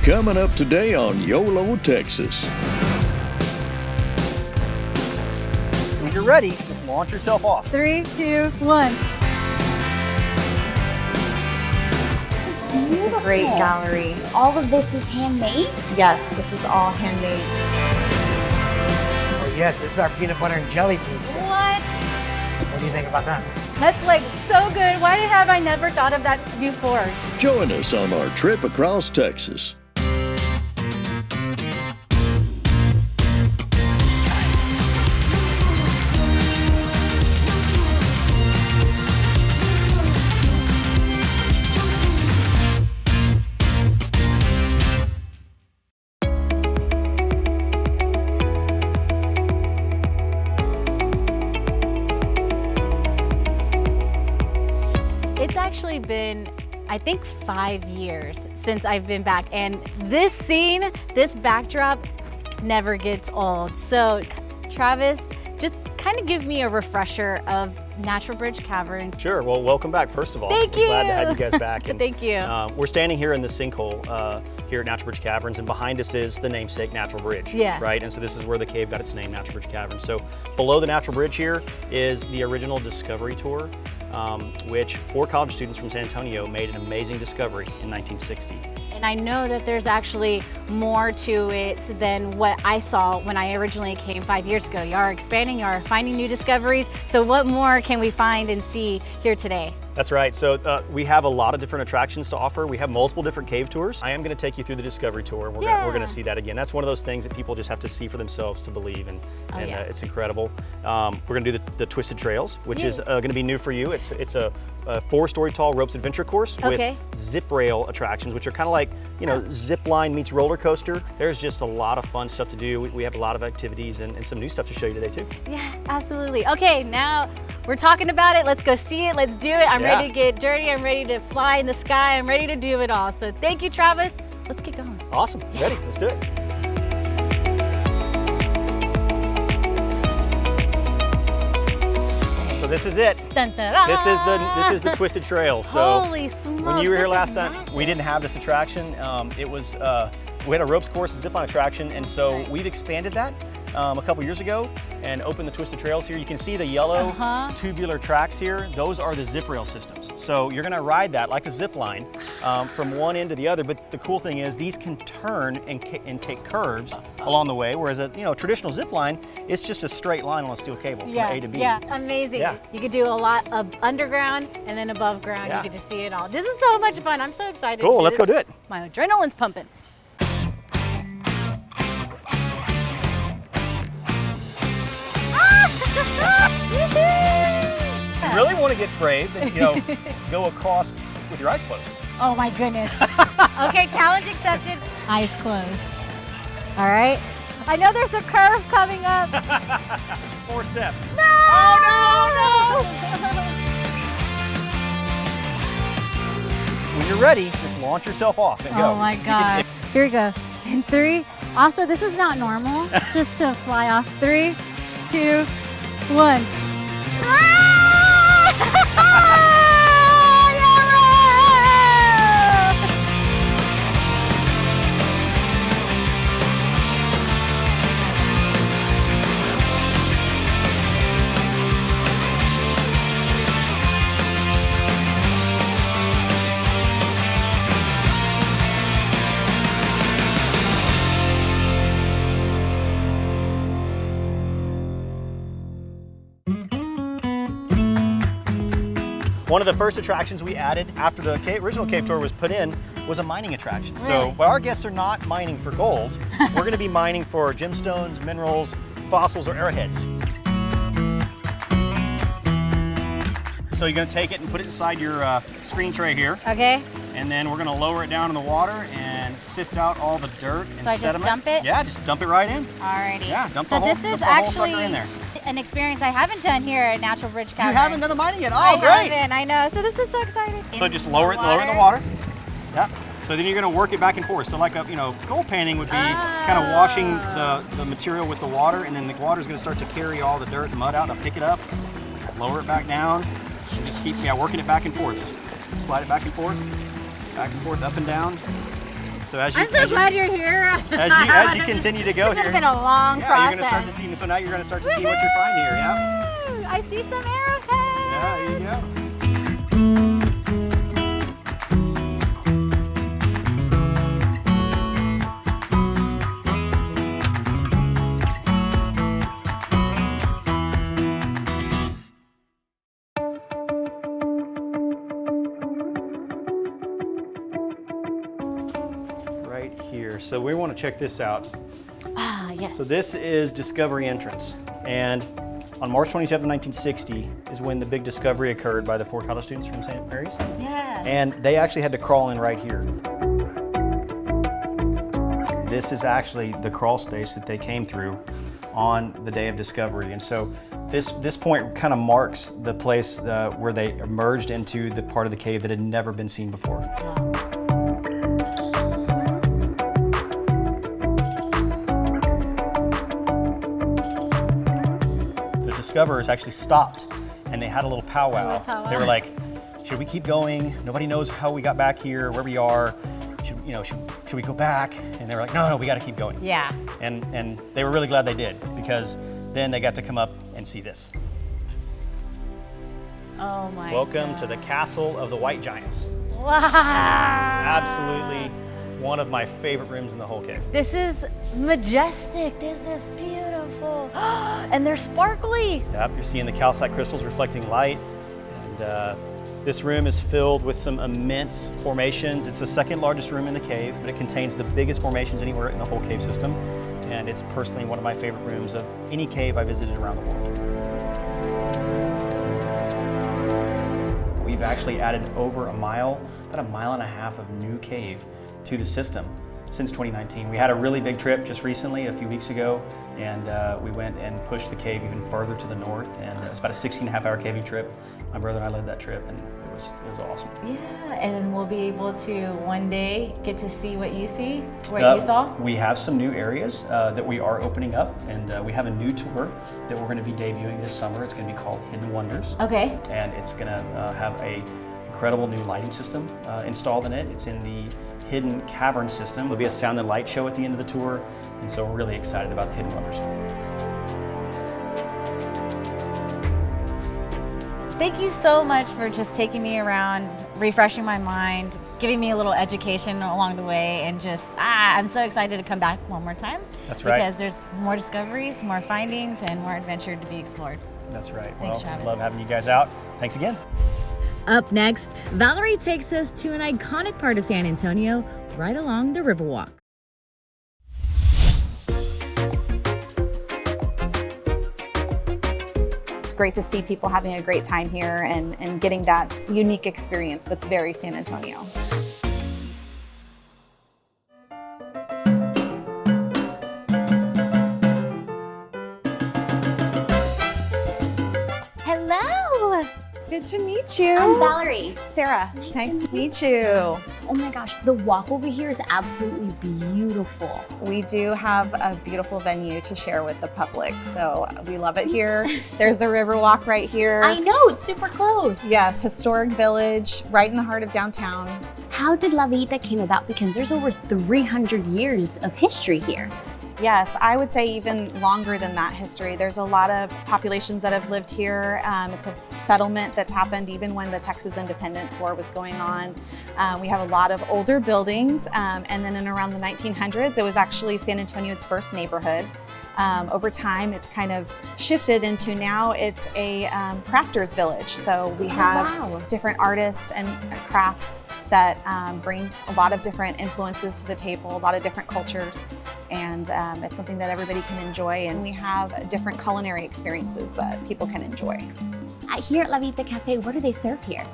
Coming up today on YOLO, Texas. When you're ready, just launch yourself off. 3, 2, 1. This is beautiful. It's a great gallery. All of this is handmade? Yes, this is all handmade. Oh yes, this is our peanut butter and jelly pizza. What? What do you think about that? That's like so good. Why have I never thought of that before? Join us on our trip across Texas. It's actually been, I think, 5 years since I've been back, and this scene, this backdrop never gets old. So Travis, just kind of give me a refresher of Natural Bridge Caverns. Sure, well, welcome back, first of all. Thank you. Glad to have you guys back. And, Thank you. We're standing here in the sinkhole here at Natural Bridge Caverns, and behind us is the namesake Natural Bridge. Yeah. Right, and so this is where the cave got its name, Natural Bridge Caverns. So below the Natural Bridge here is the original discovery tour, which 4 college students from San Antonio made an amazing discovery in 1960. And I know that there's actually more to it than what I saw when I originally came 5 years ago. You are expanding, you are finding new discoveries. So what more can we find and see here today? That's right. So we have a lot of different attractions to offer. We have multiple different cave tours. I am going to take you through the discovery tour. We're going to see that again. That's one of those things that people just have to see for themselves to believe, and it's incredible. We're going to do the Twisted Trails, which is going to be new for you. It's a 4-story tall ropes adventure course with zip rail attractions, which are kind of like, you know, zip line meets roller coaster. There's just a lot of fun stuff to do. We have a lot of activities and some new stuff to show you today too. Yeah, absolutely. Okay, now we're talking about it. Let's go see it. Let's do it. I'm ready to get dirty. I'm ready to fly in the sky. I'm ready to do it all. So thank you, Travis. Let's get going. Awesome. Ready? Let's do it. So this is it. Dun, dun, dun. This is the Twisted Trail. So holy smokes, when you were here last time, massive. we didn't have this attraction. It was we had a ropes course, a zipline attraction, and so we've expanded that a couple years ago and opened the Twisted Trails here. You can see the yellow tubular tracks here. Those are the zip rail systems. So you're gonna ride that like a zip line from one end to the other. But the cool thing is these can turn and take curves along the way, whereas a traditional zip line, it's just a straight line on a steel cable from A to B. Yeah, amazing. Yeah. You could do a lot of underground and then above ground. You get to see it all. This is so much fun. I'm so excited. Cool, let's go do it. My adrenaline's pumping. You really want to get brave and go across with your eyes closed. Oh my goodness. Okay, challenge accepted. Eyes closed. All right. I know there's a curve coming up. 4 steps. No! Oh no! When you're ready, just launch yourself off and go. Oh my God. Here we go. In 3. Also, this is not normal. Just to fly off. 3, 2, 1. One of the first attractions we added after the original cave tour was put in was a mining attraction. So, but our guests are not mining for gold. We're going to be mining for gemstones, minerals, fossils, or arrowheads. So you're going to take it and put it inside your screen tray here. Okay. And then we're going to lower it down in the water and sift out all the dirt and sediment. So I just dump it? Yeah, just dump it right in. Alrighty. Yeah, dump so the whole, this is dump the whole actually sucker in there. An experience I haven't done here at Natural Bridge Caverns. You haven't done the mining yet? Oh, I great. haven't, I know. So this is so exciting. So just lower it in the water. Yeah. So then you're going to work it back and forth. So like a, gold panning would be kind of washing the material with the water, and then the water is going to start to carry all the dirt and mud out. I'll pick it up, lower it back down. So just keep working it back and forth. Just slide it back and forth, up and down. So as you, I'm so glad you're here. as you continue to go This here, has been a long yeah, process. you're gonna start to see. So now you're gonna start to see what you find here. Yeah. Woo! I see some arrowheads. Yeah, there you go. Right here. So we want to check this out. Ah, yes. So this is Discovery Entrance, and on March 27, 1960 is when the big discovery occurred by the 4 college students from St. Mary's. Yeah. And they actually had to crawl in right here. This is actually the crawl space that they came through on the day of discovery. And so this point kind of marks the place where they emerged into the part of the cave that had never been seen before. Discoverers actually stopped and they had a little powwow. They were like, should we keep going? Nobody knows how we got back here, where we are. Should we go back? And they were like, no, we got to keep going. Yeah. And they were really glad they did, because then they got to come up and see this. Oh my Welcome God. to the Castle of the White Giants. Wow. Absolutely one of my favorite rooms in the whole cave. This is majestic. This is beautiful. And they're sparkly. Yep, you're seeing the calcite crystals reflecting light. And this room is filled with some immense formations. It's the second largest room in the cave, but it contains the biggest formations anywhere in the whole cave system. And it's personally one of my favorite rooms of any cave I visited around the world. We've actually added over about a mile and a half of new cave to the system since 2019. We had a really big trip just recently, a few weeks ago, and we went and pushed the cave even further to the north, and it was about a 16.5-hour caving trip. My brother and I led that trip, and it was awesome. Yeah, and then we'll be able to one day get to see what you see, what you saw. We have some new areas that we are opening up, and we have a new tour that we're going to be debuting this summer. It's going to be called Hidden Wonders. Okay. And it's going to have a incredible new lighting system installed in it. It's in the Hidden Cavern system. There'll be a sound and light show at the end of the tour, and so we're really excited about the Hidden Wonders. Thank you so much for just taking me around, refreshing my mind, giving me a little education along the way, and just, I'm so excited to come back one more time. That's right. Because there's more discoveries, more findings, and more adventure to be explored. That's right. Thanks, Well, Travis. love having you guys out. Thanks again. Up next, Valerie takes us to an iconic part of San Antonio, right along the Riverwalk. It's great to see people having a great time here and getting that unique experience that's very San Antonio. Hello. Good to meet you. I'm Valerie. Sarah. Nice to meet you. Oh my gosh, the walk over here is absolutely beautiful. We do have a beautiful venue to share with the public, so we love it here. There's the Riverwalk right here. I know, it's super close. Yes, historic village, right in the heart of downtown. How did La Villita came about? Because there's over 300 years of history here. Yes, I would say even longer than that history. There's a lot of populations that have lived here. It's a settlement that's happened even when the Texas Independence War was going on. We have a lot of older buildings, and then in around the 1900s, it was actually San Antonio's first neighborhood. Over time, it's kind of shifted into now it's a crafters village. So we have different artists and crafts that bring a lot of different influences to the table, a lot of different cultures, and it's something that everybody can enjoy. And we have different culinary experiences that people can enjoy. Here at La Villita Cafe, what do they serve here?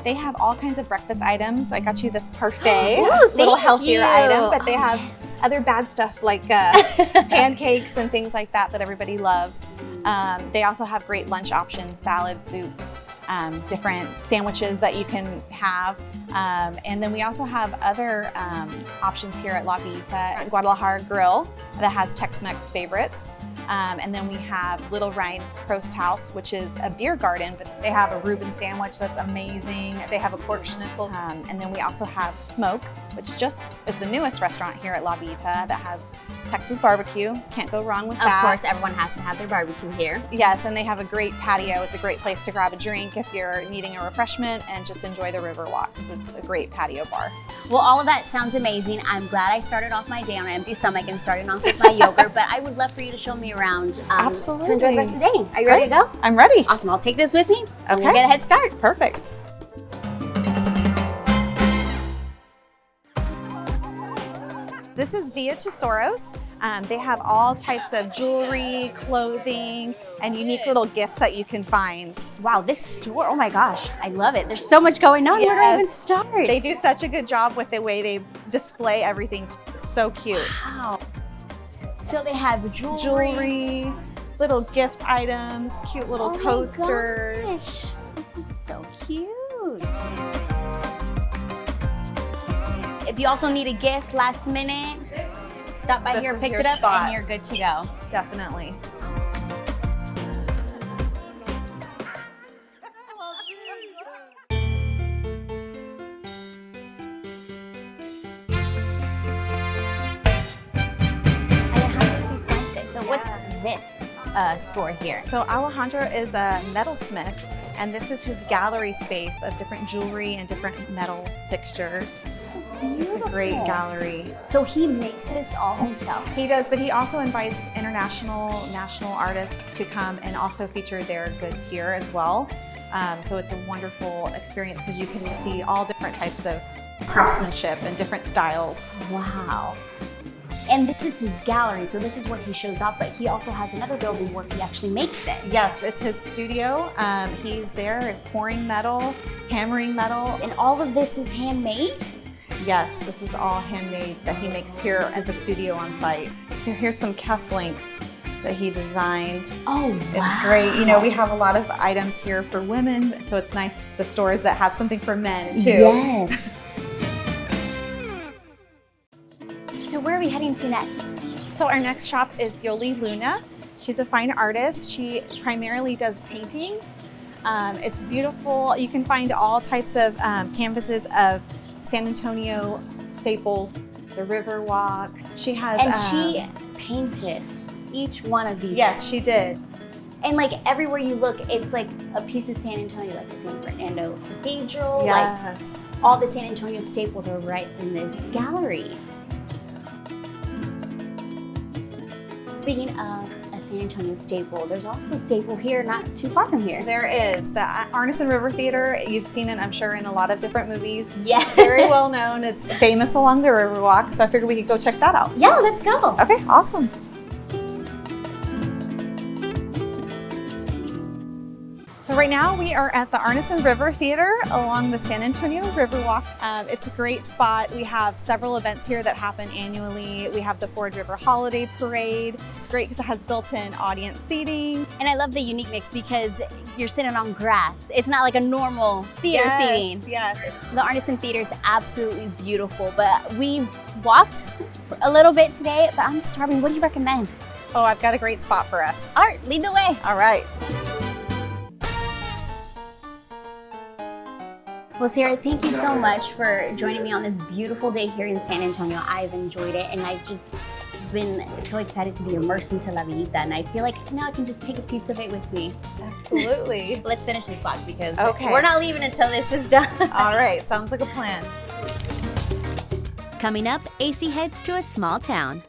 They have all kinds of breakfast items. I got you this parfait, Ooh, little thank healthier you. item, but they Oh, have yes. other bad stuff like pancakes and things like that that everybody loves. They also have great lunch options, salads, soups, different sandwiches that you can have. And then we also have other options here at La Villita, Guadalajara Grill that has Tex-Mex favorites. And then we have Little Rhine Prost House, which is a beer garden, but they have a Reuben sandwich that's amazing. They have a pork schnitzel. And then we also have Smoke, which just is the newest restaurant here at La Villita that has Texas barbecue. Can't go wrong with Of that. course, everyone has to have their barbecue here. Yes, and they have a great patio. It's a great place to grab a drink if you're needing a refreshment and just enjoy the river walk, because it's a great patio bar. Well, all of that sounds amazing. I'm glad I started off my day on an empty stomach and started off with my yogurt, but I would love for you to show me around Absolutely. to enjoy the rest of the day. Are you ready to go? I'm ready. Awesome, I'll take this with me and we'll Okay. get a head start. Perfect. This is Via Tesoros. They have all types of jewelry, clothing, and unique little gifts that you can find. Wow, this store, oh my gosh, I love it. There's so much going on. Where do I even Yes. start? They do such a good job with the way they display everything. It's so cute. Wow. So they have Jewelry, little gift items, cute little Oh my coasters. gosh, this is so cute. If you also need a gift last minute, stop by This here, is pick your it up, spot. and you're good to go. Definitely. So what's this store here? So Alejandro is a metalsmith, and this is his gallery space of different jewelry and different metal fixtures. This is It's beautiful. a great gallery. So he makes this all himself. He does, but he also invites international, national artists to come and also feature their goods here as well. So it's a wonderful experience because you can see all different types of craftsmanship and different styles. Wow. And this is his gallery, so this is where he shows off, but he also has another building where he actually makes it. Yes, it's his studio. He's there pouring metal, hammering metal. And all of this is handmade? Yes, this is all handmade that he makes here at the studio on site. So here's some cufflinks that he designed. Oh, wow. It's great. You know, we have a lot of items here for women, so it's nice, the stores that have something for men too. Yes. So where are we heading to next? So our next shop is Yoli Luna. She's a fine artist. She primarily does paintings. It's beautiful. You can find all types of canvases of San Antonio staples, the River Walk. She has And she painted each one of these. Yes, she did. And like everywhere you look, it's like a piece of San Antonio, like the San Fernando Cathedral. Yes. Like all the San Antonio staples are right in this gallery. Speaking of a San Antonio staple, there's also a staple here not too far from here. There is the Arneson River Theater. You've seen it, I'm sure, in a lot of different movies. Yes. It's very well known. It's famous along the River Walk, so I figured we could go check that out. Yeah, let's go. Okay, awesome. So right now we are at the Arneson River Theater along the San Antonio River Walk. It's a great spot. We have several events here that happen annually. We have the Ford River Holiday Parade. It's great because it has built-in audience seating. And I love the unique mix because you're sitting on grass. It's not like a normal theater seating. Yes. The Arneson Theater is absolutely beautiful, but we walked a little bit today, but I'm starving. What do you recommend? Oh, I've got a great spot for us. Art, lead the way. All right. Well, Sarah, thank you so much for joining me on this beautiful day here in San Antonio. I've enjoyed it, and I've just been so excited to be immersed into La Villita, and I feel like now I can just take a piece of it with me. Absolutely. Let's finish this vlog because Okay. we're not leaving until this is done. All right, sounds like a plan. Coming up, AC heads to a small town.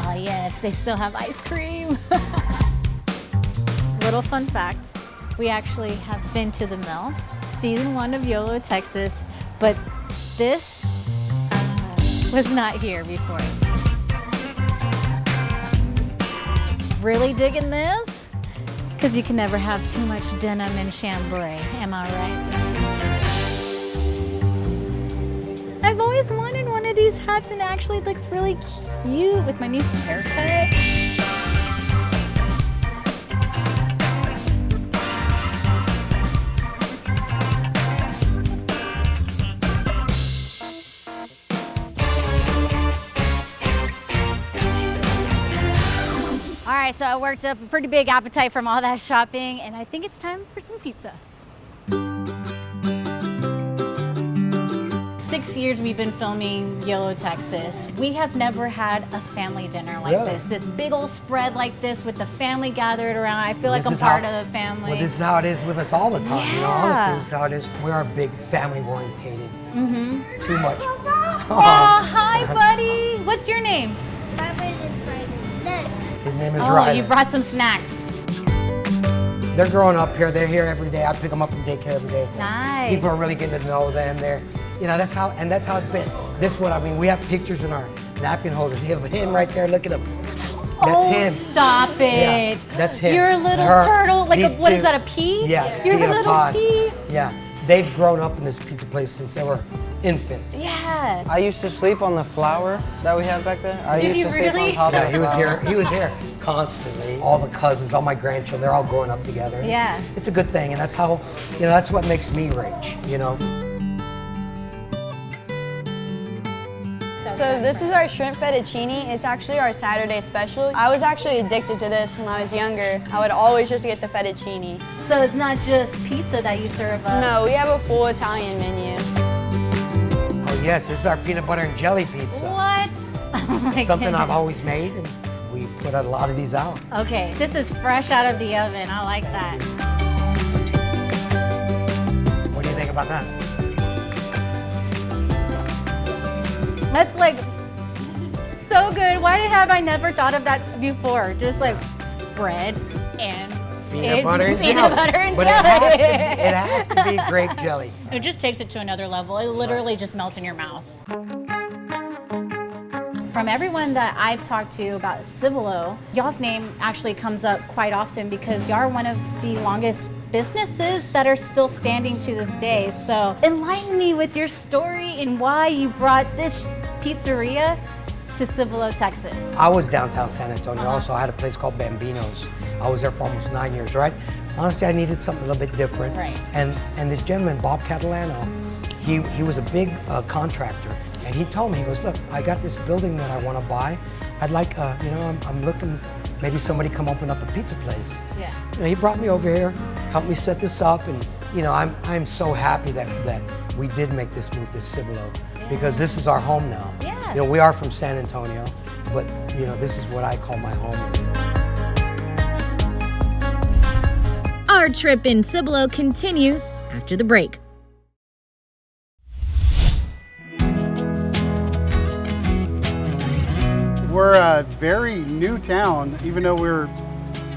Oh yes, they still have ice cream. Little fun fact, we actually have been to the mill, season 1 of YOLO Texas, but this was not here before. Really digging this? Because you can never have too much denim and chambray, am I right? I've always wanted one of these hats and it actually looks really cute with my new haircut. right, so I worked up a pretty big appetite from all that shopping, and I think it's time for some pizza. 6 years we've been filming YOLO Texas. We have never had a family dinner like this big old spread like this with the family gathered around. I feel like I'm part of the family. Well, this is how it is with us all the time. Yeah. You know, honestly, this is how it is. We are big family orientated. Too much. Oh, hi, buddy. What's your name? His name is Oh, Ryder. you brought some snacks. They're growing up here. They're here every day. I pick them up from daycare every day. Nice. People are really getting to know them. You know, that's how it's been. This is what I mean. We have pictures in our napkin holders. You have him right there. Look at him. That's him. Stop it. Yeah, that's him. You're a little Her, turtle. Like, these what is two. that, a pea? Yeah, You're pea a in a little pod. pea. Yeah, they've grown up in this pizza place since they were infants. Yeah. I used to sleep on the flower that we have back there. I Did used you to sleep really? on top of Yeah, the he was flower. here. He was here constantly. All the cousins, all my grandchildren, they're all growing up together. And Yeah. it's a good thing, and that's how, you know, that's what makes me rich. You know. So this is our shrimp fettuccine. It's actually our Saturday special. I was actually addicted to this when I was younger. I would always just get the fettuccine. So it's not just pizza that you serve up? No, we have a full Italian menu. Oh yes, this is our peanut butter and jelly pizza. What? Oh my Something goodness. I've always made, and we put a lot of these out. Okay, this is fresh out of the oven. I like that. What do you think about that? That's like so good. Why have I never thought of that before? Just like bread and Peanut butter and peanut jelly. butter and But jelly. it has to be grape jelly. It just takes it to another level. It literally just melts in your mouth. From everyone that I've talked to about Cibolo, y'all's name actually comes up quite often because y'all are one of the longest businesses that are still standing to this day. So enlighten me with your story and why you brought this pizzeria to Cibolo, Texas. I was downtown San Antonio also. I had a place called Bambino's. I was there for almost 9 years, right? Honestly, I needed something a little bit different. Right. And this gentleman, Bob Catalano, he was a big contractor. And he told me, he goes, look, I got this building that I want to buy. I'd like, you know, I'm looking, maybe somebody come open up a pizza place. Yeah. You know, he brought me over here, helped me set this up, and you know, I'm so happy that we did make this move to Cibolo because this is our home now. Yeah. You know, we are from San Antonio, but you know, this is what I call my home. Our trip in Cibolo continues after the break. We're a very new town, even though we were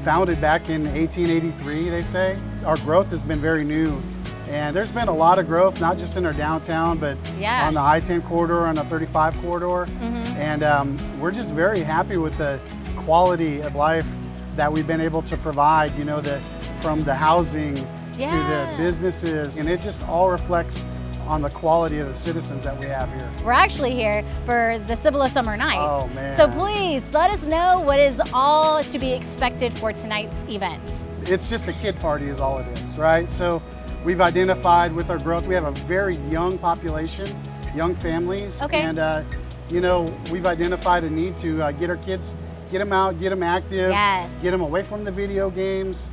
founded back in 1883, they say. Our growth has been very new. And there's been a lot of growth, not just in our downtown, but on the I-10 corridor, on the 35 corridor. And we're just very happy with the quality of life that we've been able to provide, you know, from the housing to the businesses. And it just all reflects on the quality of the citizens that we have here. We're actually here for the Cibolo Summer Nights. Oh, man. So please let us know what is all to be expected for tonight's events. It's just a kid party is all it is, right? So we've identified with our growth, we have a very young population, young families. Okay. And, you know, we've identified a need to get our kids, get them out, get them active, get them away from the video games,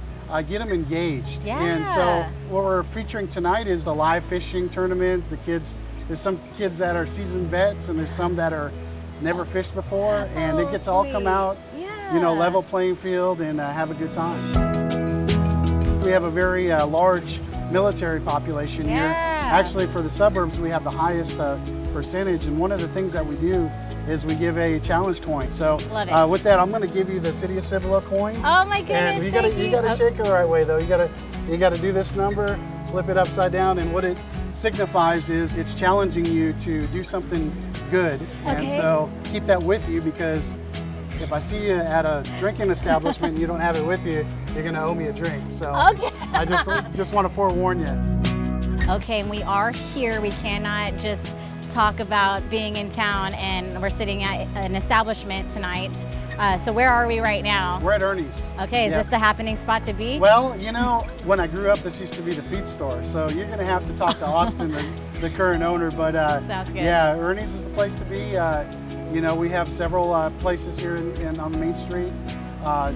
get them engaged. And so what we're featuring tonight is the live fishing tournament. The kids, there's some kids that are seasoned vets and there's some that are never fished before, and they get to all come out, you know, level playing field and have a good time. We have a very large military population here. Actually, for the suburbs, we have the highest percentage, and one of the things that we do is we give a challenge coin. So with that, I'm going to give you the City of Cibolo coin. Oh my goodness! And you gotta shake it the right way, though. You gotta do this number, flip it upside down, and what it signifies is it's challenging you to do something good. And so keep that with you, because if I see you at a drinking establishment and you don't have it with you, you're gonna owe me a drink. So I just want to forewarn you. Okay, and we are here. We cannot just talk about being in town, and we're sitting at an establishment tonight. So where are we right now? We're at Ernie's. Okay, is this the happening spot to be? Well, you know, when I grew up, this used to be the feed store. So you're gonna have to talk to Austin, the current owner. But sounds good. Yeah, Ernie's is the place to be. You know, we have several places here on Main Street.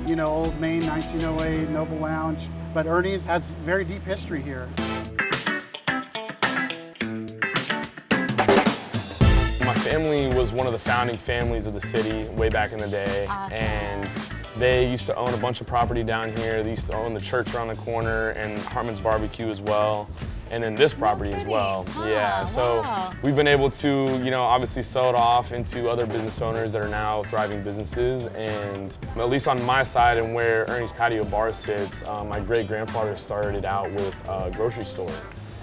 you know, Old Main, 1908, Noble Lounge. But Ernie's has very deep history here. My family was one of the founding families of the city way back in the day. Awesome. And they used to own a bunch of property down here. They used to own the church around the corner and Hartman's Barbecue as well. And then this property as well. Yeah, so we've been able to, you know, obviously sell it off into other business owners that are now thriving businesses. And at least on my side and where Ernie's Patio Bar sits, my great-grandfather started out with a grocery store.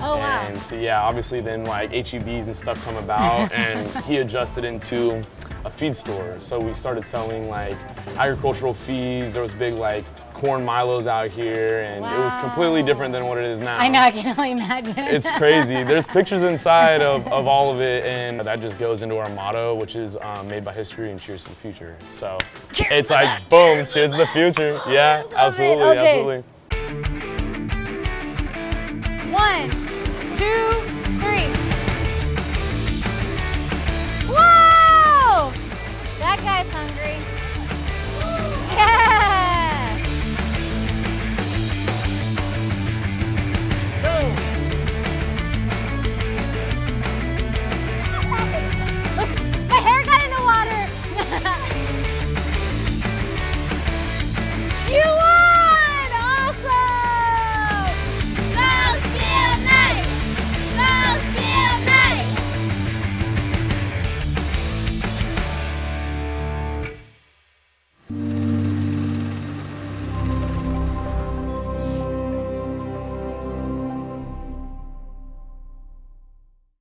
Oh, wow. And so, yeah, obviously then like HEBs and stuff come about and he adjusted into a feed store. So we started selling like agricultural feeds. There was big like corn Milos out here and it was completely different than what it is now. I know, I can only imagine. It's crazy. There's pictures inside of all of it and that just goes into our motto, which is made by history and cheers to the future. So cheers it's like, boom, cheers to the future. Yeah, absolutely, absolutely.